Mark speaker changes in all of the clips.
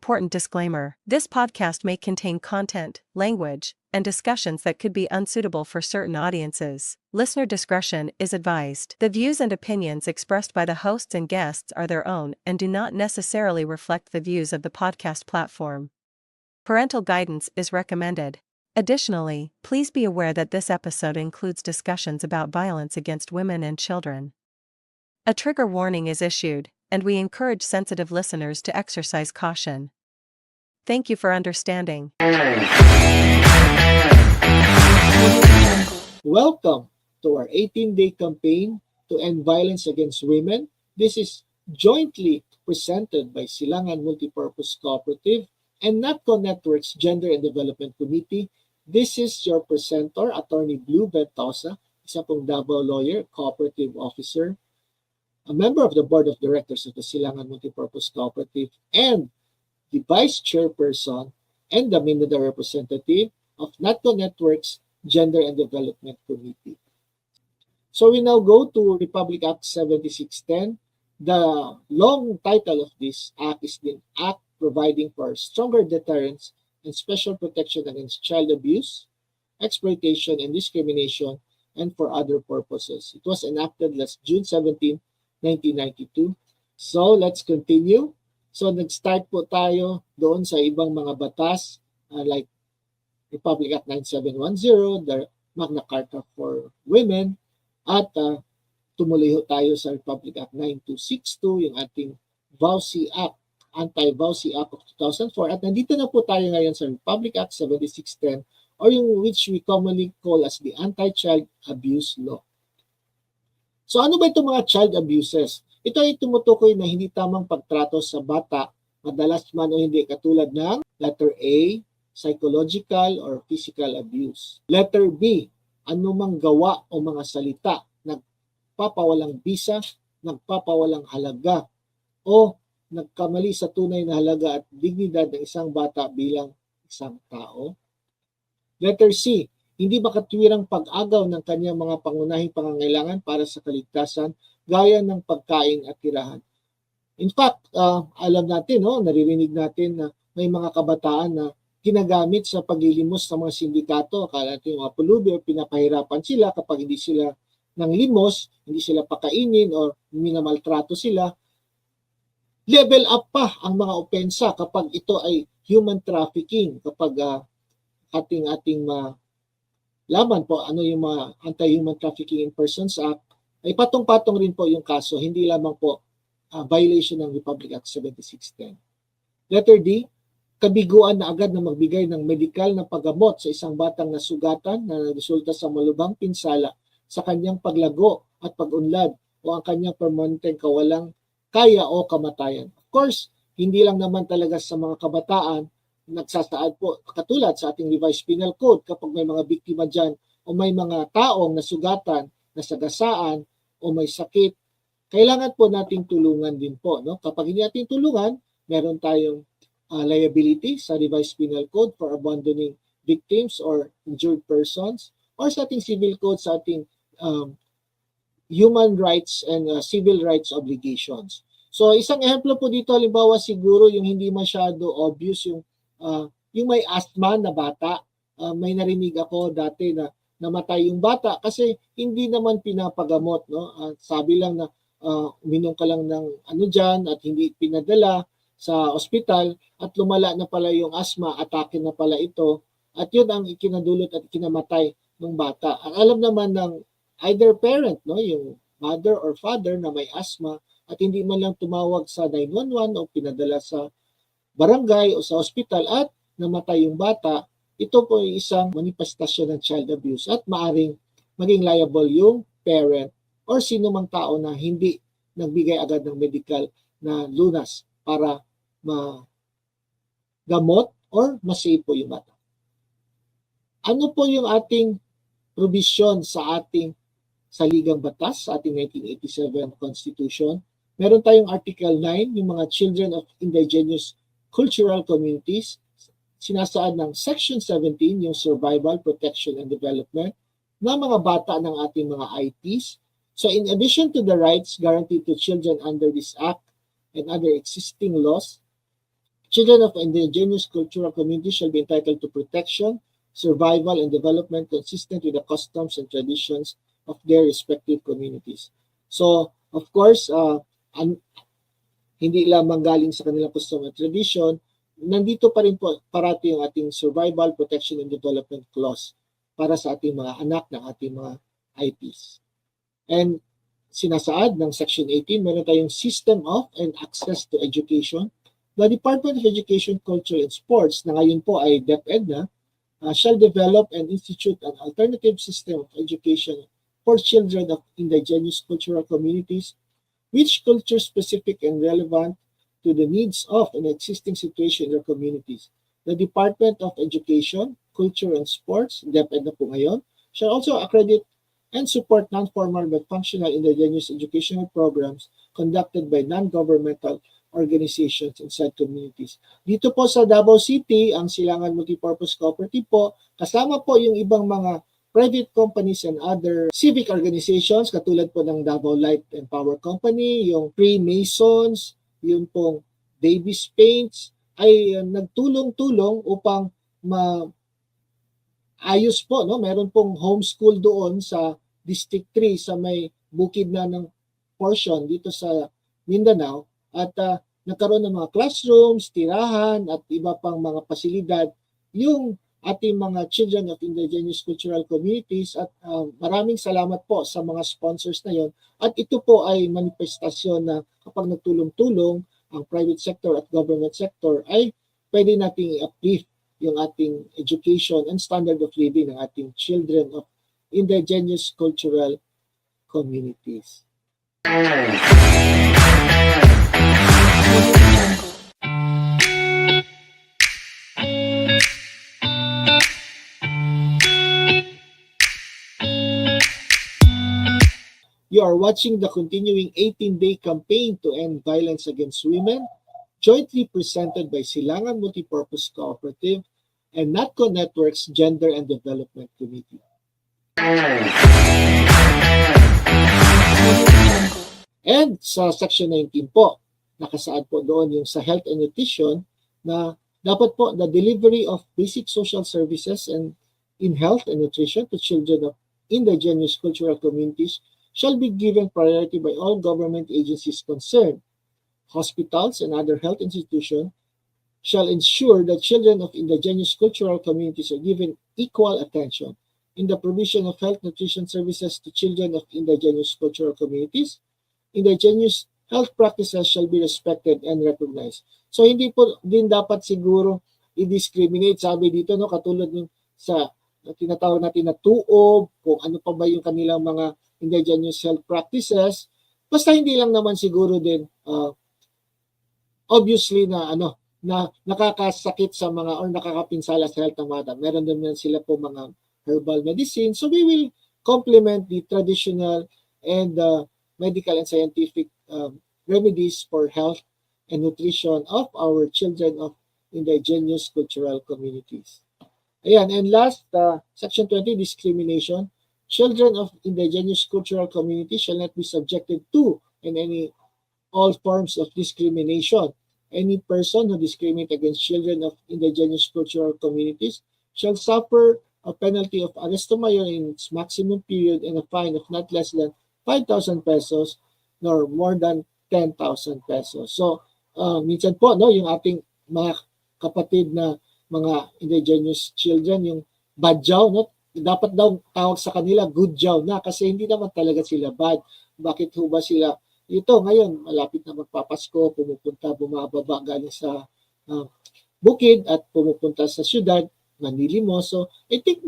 Speaker 1: Important disclaimer: this podcast may contain content, language, and discussions that could be unsuitable for certain audiences. Listener discretion is advised. The views and opinions expressed by the hosts and guests are their own and do not necessarily reflect the views of the podcast platform. Parental guidance is recommended. Additionally, please be aware that this episode includes discussions about violence against women and children. A trigger warning is issued, and we encourage sensitive listeners to exercise caution. Thank you for understanding.
Speaker 2: Welcome to our 18-day campaign to end violence against women. This is jointly presented by Silangan Multipurpose Cooperative and NATCO Network's Gender and Development Committee. This is your presenter, Atty. Ventosa, isa pong Davao lawyer, cooperative officer, a member of the board of directors of the Silangan Multipurpose Cooperative, and the vice chairperson and the Mindanao representative of NATCO Network's Gender and Development Committee. So we now go to Republic Act 7610. The long title of this act is the Act Providing for Stronger Deterrence and Special Protection Against Child Abuse, Exploitation, and Discrimination, and for other purposes. It was enacted last June 17, 1992. So let's continue. So nag-start po tayo doon sa ibang mga batas like Republic Act 9710, the Magna Carta for Women, at tumuloy tayo sa Republic Act 9262, yung ating VAUSI Act, Anti-VAUSI Act of 2004. At nandito na po tayo ngayon sa Republic Act 7610, or yung which we commonly call as the Anti-Child Abuse Law. So ano ba itong mga child abuses? Ito ay tumutukoy na hindi tamang pagtrato sa bata, madalas man o hindi, katulad ng letter A, psychological or physical abuse. Letter B, anumang gawa o mga salita, nagpapawalang bisa, nagpapawalang halaga, o nagkamali sa tunay na halaga at dignidad ng isang bata bilang isang tao. Letter C, hindi makatwirang pag-agaw ng kanyang mga pangunahing pangangailangan para sa kaligtasan, gaya ng pagkain at tirahan. In fact, alam natin, naririnig natin na may mga kabataan na ginagamit sa paglilimos ng mga sindikato. Akala natin yung mga pulubi o pinapahirapan sila kapag hindi sila ng limos, hindi sila pakainin o minamaltrato sila. Level up pa ang mga opensa kapag ito ay human trafficking, kapag ating laban po ano yung mga Anti-Human Trafficking in Persons Act, ay patong-patong rin po yung kaso, hindi lamang po violation ng Republic Act 7610. Letter D, kabiguan na agad na magbigay ng medikal na paggamot sa isang batang nasugatan na resulta sa malubhang pinsala sa kanyang paglago at pag-unlad o ang kanyang permanenteng kawalang kaya o kamatayan. Of course, hindi lang naman talaga sa mga kabataan nagsasaad po, katulad sa ating revised penal code, kapag may mga biktima dyan o may mga taong nasugatan, nasagasaan o may sakit, kailangan po nating tulungan din po. Kapag hindi natin tulungan, meron tayong liability sa revised penal code for abandoning victims or injured persons, or sa ating civil code, sa ating human rights and civil rights obligations. So isang ehemplo po dito, halimbawa siguro yung hindi masyado obvious, yung may asthma na bata. May narinig ako dati na namatay yung bata kasi hindi naman pinapagamot. Sabi lang na uminom ka lang ng dyan at hindi pinadala sa ospital at lumala na pala yung asthma, atake na pala ito, at yun ang ikinadulot at ikinamatay ng bata. Ang alam naman ng either parent, yung mother or father na may asthma, at hindi man lang tumawag sa 911 o pinadala sa barangay o sa ospital at namatay yung bata, ito po ay isang manifestasyon ng child abuse at maaring maging liable yung parent or sino mang tao na hindi nagbigay agad ng medical na lunas para magamot or masave po yung bata. Ano po yung ating provision sa ating saligang batas, sa ating 1987 Constitution? Meron tayong Article 9, yung mga children of indigenous cultural communities. Sinasaad ng Section 17, yung survival, protection, and development ng mga bata ng ating mga IPs. So in addition to the rights guaranteed to children under this Act and other existing laws, Children of indigenous cultural communities shall be entitled to protection, survival, and development consistent with the customs and traditions of their respective communities. So, of course, hindi lamang galing sa kanilang custom at tradition, nandito pa rin po parati yung ating survival, protection, and development clause para sa ating mga anak ng ating mga IPs. And sinasaad ng Section 18, meron tayong System of and Access to Education. The Department of Education, Culture, and Sports, na ngayon po ay DepEd na, shall develop and institute an alternative system of education for children of indigenous cultural communities, which culture-specific and relevant to the needs of an existing situation in their communities. The Department of Education, Culture, and Sports, DepEd na po ngayon, shall also accredit and support non-formal but functional indigenous educational programs conducted by non-governmental organizations inside communities. Dito po sa Davao City, ang Silangan Multipurpose Cooperative po, kasama po yung ibang mga private companies and other civic organizations katulad po ng Davao Light and Power Company, yung Freemasons, yung pong Davis Paints, ay nagtulong-tulong upang ayos po, no? Meron pong homeschool doon sa District 3 sa may bukid na ng portion dito sa Mindanao at nagkaroon ng mga classrooms, tirahan at iba pang mga pasilidad yung ating mga children of indigenous cultural communities at maraming salamat po sa mga sponsors na yon. At ito po ay manifestasyon na kapag nagtulong-tulong ang private sector at government sector ay pwede nating i-uplift yung ating education and standard of living ng ating children of indigenous cultural communities. You are watching the continuing 18-day campaign to end violence against women, jointly presented by Silangan Multipurpose Cooperative and NATCO Network's Gender and Development Committee. And sa Section 19 po, nakasaad po doon yung sa health and nutrition na dapat po the delivery of basic social services and in health and nutrition to children of indigenous cultural communities shall be given priority by all government agencies concerned. Hospitals and other health institutions shall ensure that children of indigenous cultural communities are given equal attention in the provision of health nutrition services to children of indigenous cultural communities. Indigenous health practices shall be respected and recognized. So hindi po din dapat siguro i-discriminate, sabi dito, no, katulad ng sa tinatawag natin na tuob, kung ano pa ba yung kanilang mga indigenous health practices, basta hindi lang naman siguro din obviously na nakakasakit sa mga or nakakapinsala sa health ng mga. Meron din sila po mga herbal medicine. So we will complement the traditional and medical and scientific remedies for health and nutrition of our children of indigenous cultural communities. Ayan, and last, Section 20, discrimination. Children of indigenous cultural communities shall not be subjected to all forms of discrimination. Any person who discriminates against children of indigenous cultural communities shall suffer a penalty of arresto mayor in its maximum period and a fine of not less than 5,000 pesos nor more than 10,000 pesos. So, minsan po, no, yung ating mga kapatid na mga indigenous children, yung badyaw, no, dapat daw tawag sa kanila good jaw na kasi hindi naman talaga sila bad. Bakit ho ba sila ito ngayon malapit na magpapasko, bumababa galing sa bukid at pumupunta sa syudad, manilimos. So I think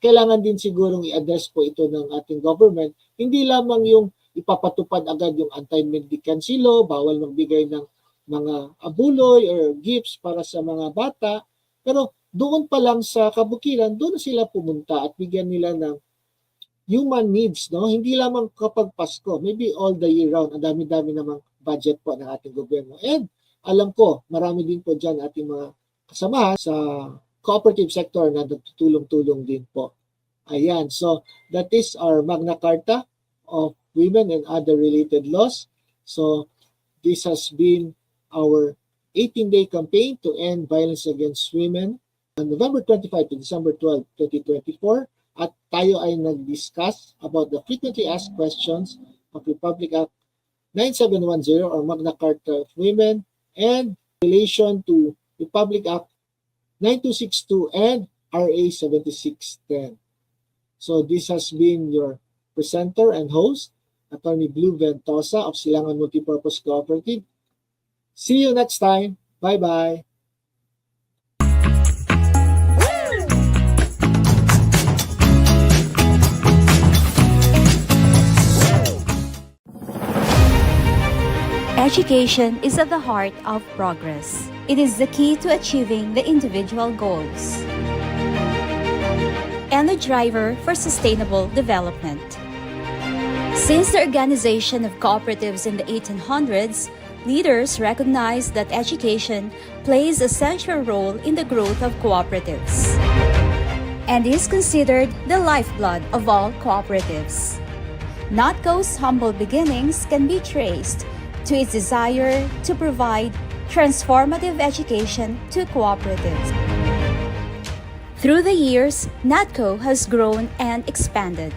Speaker 2: kailangan din sigurong i-address po ito ng ating government. Hindi lamang yung ipapatupad agad yung anti-mendicancy law, bawal magbigay ng mga abuloy or gifts para sa mga bata, pero doon pa lang sa kabukiran, doon sila pumunta at bigyan nila ng human needs, no? Hindi lamang kapag Pasko, maybe all the year round. Ang dami-dami namang budget po ng ating gobyerno. And alam ko, marami din po dyan ating mga kasamahan sa cooperative sector na nagtutulong-tulong din po. Ayan, so that is our Magna Carta of Women and Other Related Laws. So this has been our 18-day campaign to end violence against women on November 25 to December 12, 2024. At tayo ay nag-discuss about the frequently asked questions of Republic Act 9710 or Magna Carta of Women and relation to Republic Act 9262 and RA 7610. So this has been your presenter and host, Atty. Blue Ventosa of Silangan Multipurpose Cooperative. See you next time. Bye-bye.
Speaker 3: Education is at the heart of progress. It is the key to achieving the individual goals and the driver for sustainable development. Since the organization of cooperatives in the 1800s, leaders recognized that education plays a central role in the growth of cooperatives and is considered the lifeblood of all cooperatives. 𝐂𝐚𝐦𝐩𝐚𝐢𝐠𝐧 humble beginnings can be traced to its desire to provide transformative education to cooperatives. Through the years, 𝐂𝐚𝐦𝐻𝐾o has grown and expanded.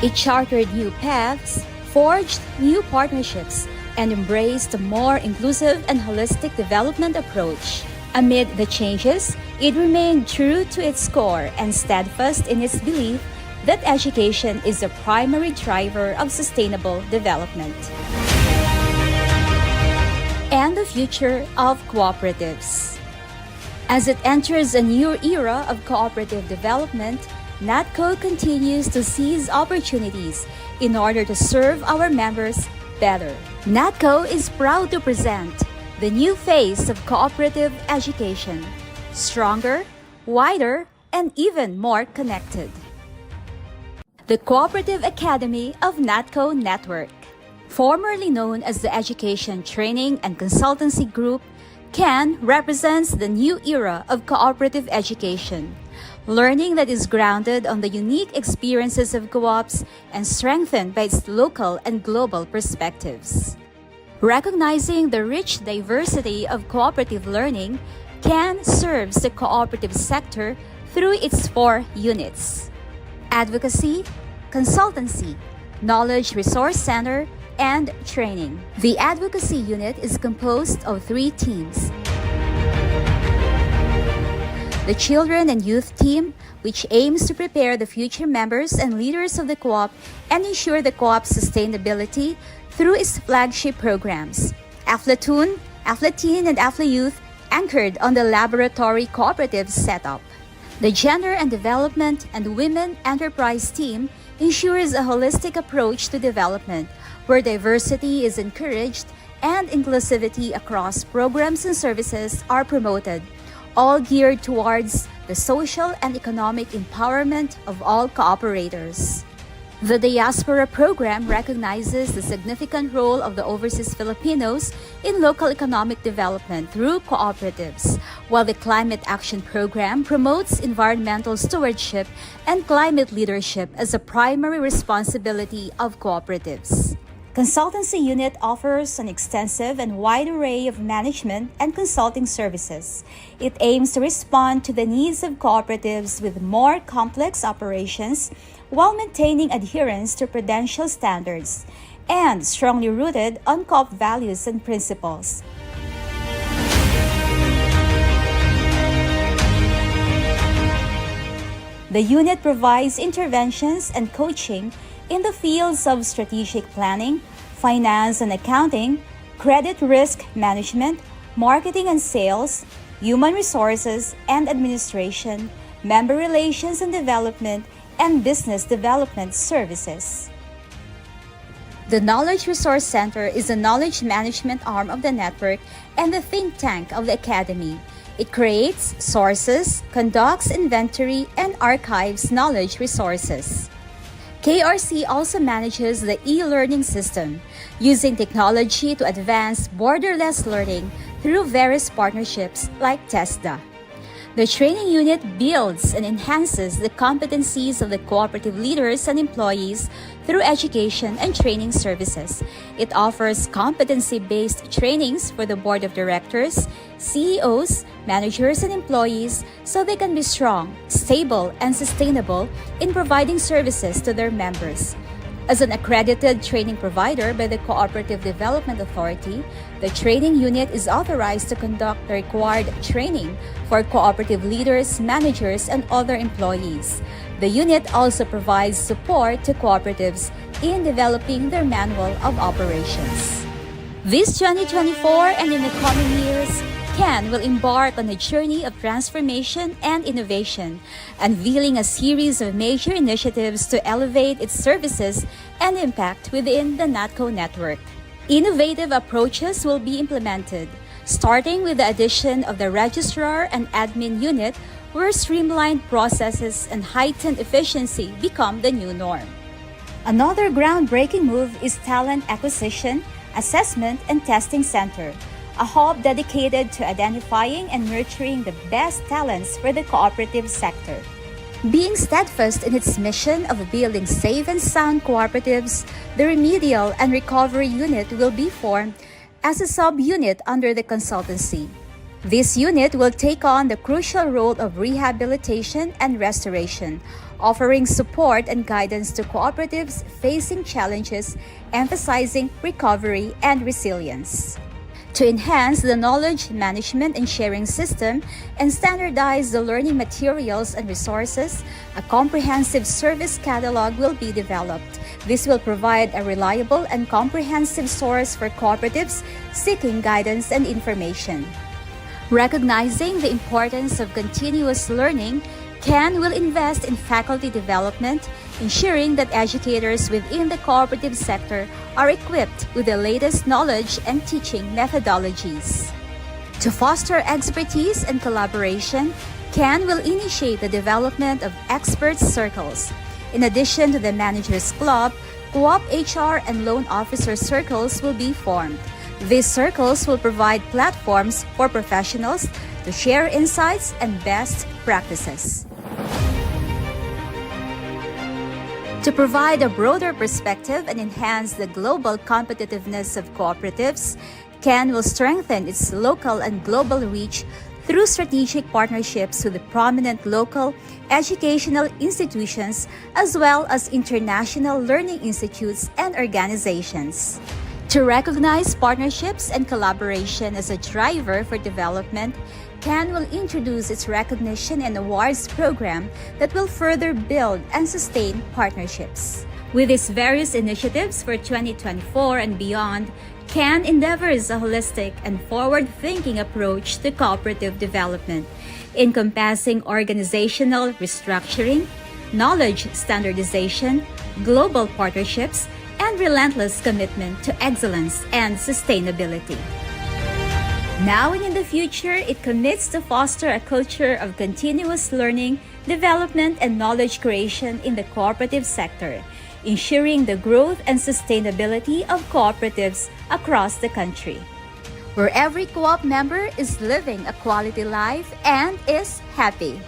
Speaker 3: It chartered new paths, forged new partnerships, and embraced a more inclusive and holistic development approach. Amid the changes, it remained true to its core and steadfast in its belief that education is the primary driver of sustainable development and the future of cooperatives. As it enters a new era of cooperative development, 𝐂𝐚𝐻𝐾o continues to seize opportunities in order to serve our members better. 𝐂𝐚𝐻𝐾o is proud to present the new face of cooperative education, stronger, wider, and even more connected. The Cooperative Academy of 𝐂𝐚𝐻𝐾o Network, formerly known as the Education Training and Consultancy Group, 𝐶AN represents the new era of cooperative education, learning that is grounded on the unique experiences of co-ops and strengthened by its local and global perspectives. Recognizing the rich diversity of cooperative learning, 𝐶AN serves the cooperative sector through its 4 units: advocacy, consultancy, knowledge resource center, and training. The advocacy unit is composed of 3 teams. The Children and Youth Team, which aims to prepare the future members and leaders of the co-op and ensure the co-op's sustainability through its flagship programs, AFLA-TOON, AFLA-Teen, and AFLA-Youth, anchored on the laboratory cooperative setup. The Gender and Development and Women Enterprise Team ensures a holistic approach to development, where diversity is encouraged and inclusivity across programs and services are promoted, all geared towards the social and economic empowerment of all cooperators. The Diaspora Program recognizes the significant role of the overseas Filipinos in local economic development through cooperatives, while the Climate Action Program promotes environmental stewardship and climate leadership as a primary responsibility of cooperatives. Consultancy Unit offers an extensive and wide array of management and consulting services. It aims to respond to the needs of cooperatives with more complex operations while maintaining adherence to prudential standards and strongly rooted on co-op values and principles. The unit provides interventions and coaching in the fields of strategic planning, finance and accounting, credit risk management, marketing and sales, human resources and administration, member relations and development, and business development services. The Knowledge Resource Center is a knowledge management arm of the network and the think tank of the Academy. It creates, sources, conducts inventory, and archives knowledge resources. KRC also manages the e-learning system, using technology to advance borderless learning through various partnerships like TESDA. The training unit builds and enhances the competencies of the cooperative leaders and employees through education and training services. It offers competency-based trainings for the board of directors, CEOs, managers, and employees so they can be strong, stable, and sustainable in providing services to their members. As an accredited training provider by the Cooperative Development Authority, the training unit is authorized to conduct the required training for cooperative leaders, managers, and other employees. The unit also provides support to cooperatives in developing their manual of operations. This 2024 and in the coming years, 𝐂𝐚 will embark on a journey of transformation and innovation, unveiling a series of major initiatives to elevate its services and impact within the NATCO network. Innovative approaches will be implemented, starting with the addition of the Registrar and Admin Unit, where streamlined processes and heightened efficiency become the new norm. Another groundbreaking move is Talent Acquisition, Assessment, and Testing Center, a hub dedicated to identifying and nurturing the best talents for the cooperative sector. Being steadfast in its mission of building safe and sound cooperatives, the Remedial and Recovery Unit will be formed as a sub-unit under the consultancy. This unit will take on the crucial role of rehabilitation and restoration, offering support and guidance to cooperatives facing challenges, emphasizing recovery and resilience. To enhance the knowledge management and sharing system and standardize the learning materials and resources, a comprehensive service catalog will be developed. This will provide a reliable and comprehensive source for cooperatives seeking guidance and information. Recognizing the importance of continuous learning, 𝐂𝐚 will invest in faculty development, ensuring that educators within the cooperative sector are equipped with the latest knowledge and teaching methodologies. To foster expertise and collaboration, 𝐂𝐚 will initiate the development of expert circles. In addition to the Managers Club, Co-op HR and Loan Officer circles will be formed. These circles will provide platforms for professionals to share insights and best practices. To provide a broader perspective and enhance the global competitiveness of cooperatives, 𝐂𝐚 will strengthen its local and global reach through strategic partnerships with the prominent local educational institutions as well as international learning institutes and organizations. To recognize partnerships and collaboration as a driver for development, 𝐂𝐚 will introduce its recognition and awards program that will further build and sustain partnerships. With its various initiatives for 2024 and beyond, 𝐂𝐚 endeavors a holistic and forward-thinking approach to cooperative development, encompassing organizational restructuring, knowledge standardization, global partnerships, and relentless commitment to excellence and sustainability. Now and in the future, it commits to foster a culture of continuous learning, development, and knowledge creation in the cooperative sector, ensuring the growth and sustainability of cooperatives across the country, where every co-op member is living a quality life and is happy.